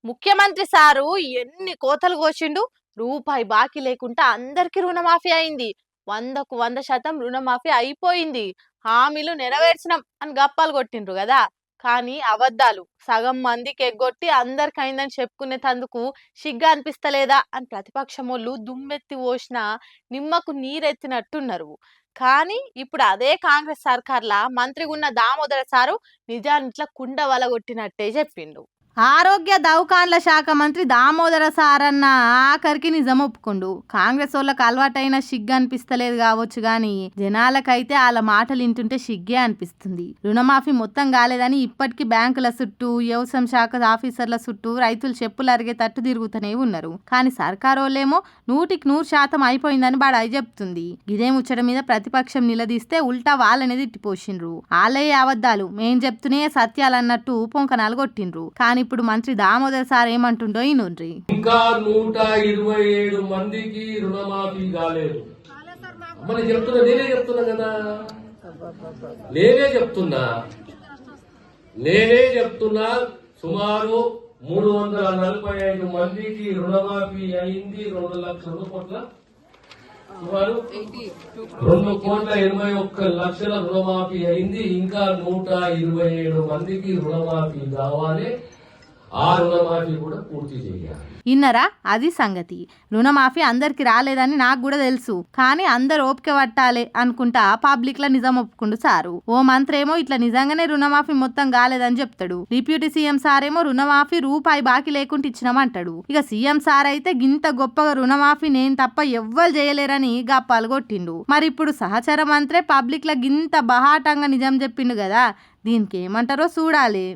ముఖ్యమంత్రి సారు ఎన్ని కోతలు కోసిండు. రూపాయి బాకీ లేకుండా అందరికి రుణమాఫీ అయింది. 100% రుణమాఫీ అయిపోయింది. హామీలు నెరవేర్చినాం అని గప్పాలు కొట్టిండ్రు కదా. కానీ అబద్ధాలు సగం మందికి ఎగ్గొట్టి అందరికి అయిందని చెప్పుకునేటందుకు సిగ్గా అనిపిస్తలేదా అని ప్రతిపక్షమోళ్ళు దుమ్మెత్తి పోసిన నిమ్మకు నీరెత్తినట్టున్నారు. కానీ ఇప్పుడు అదే కాంగ్రెస్ సర్కార్లా మంత్రిగా ఉన్న దామోదర సారు నిజానిట్లా కుండ వలగొట్టినట్టే చెప్పిండు. ఆరోగ్య దవాఖాన్ల శాఖ మంత్రి దామోదర సారన్న ఆఖరికి నిజం ఒప్పుకుండు. కాంగ్రెస్ వాళ్ళకి అలవాటైన సిగ్గు అనిపిస్తలేదు కావచ్చు గాని జనాలకైతే వాళ్ళ మాటలు వింటుంటే సిగ్గే అనిపిస్తుంది. రుణమాఫీ మొత్తం కాలేదని ఇప్పటికీ బ్యాంకుల చుట్టూ వ్యవసాయ శాఖ ఆఫీసర్ల చుట్టూ రైతులు చెప్పులు అరిగేటట్టు తిరుగుతూనే ఉన్నారు. కానీ సర్కారు వాళ్ళేమో 100% అయిపోయిందని బడాయి చెప్తుంది. ఇదే ముచ్చట మీద ప్రతిపక్షం నిలదీస్తే ఉల్టా వాళ్ళనే తిట్టిపోసిండ్రు. వాళ్ళే అబద్ధాలు మేం చెప్తూనే సత్యాలు అన్నట్టు పొంకనాలు కొట్టిండ్రు. కానీ ఇప్పుడు మంత్రి దామోదర్ సార్ ఏమంటుండో ఈనుండ్రి. ఇంకా 127 మందికి రుణమాఫీ కాలేదు. నేనే చెప్తున్నా కదా, నేనే చెప్తున్నా సుమారు 345 మందికి రుణమాఫీ అయింది. 2 లక్షల కోట్ల సుమారు 2,81,00,000 రుణమాఫీ అయింది. ఇంకా 127 మందికి రుణమాఫీ కావాలి. ఆ రుణమాఫీ కూడా పూర్తి చేయాలి. ఇన్నరా అది సంగతి. రుణమాఫీ అందరికి రాలేదని నాకు కూడా తెలుసు. కానీ అందరు ఓపిక పట్టాలి అనుకుంటా పబ్లిక్ లా నిజం ఒప్పుకుండు సారు. ఓ మంత్రి ఏమో ఇట్లా నిజంగానే రుణమాఫీ మొత్తం కాలేదని చెప్తాడు. డిప్యూటీ సీఎం సార్ ఏమో రుణమాఫీ రూపాయి బాకీ లేకుండా ఇచ్చినామంటాడు. ఇక సీఎం సార్ అయితే గింత గొప్పగా రుణమాఫీ నేను తప్ప ఎవ్వరు చేయలేరని గప్పాలు కొట్టిండు. మరి ఇప్పుడు సహచర మంత్రే పబ్లిక్ లా గింత బహాటంగా నిజం చెప్పిండు కదా. దీనికి ఏమంటారో చూడాలి.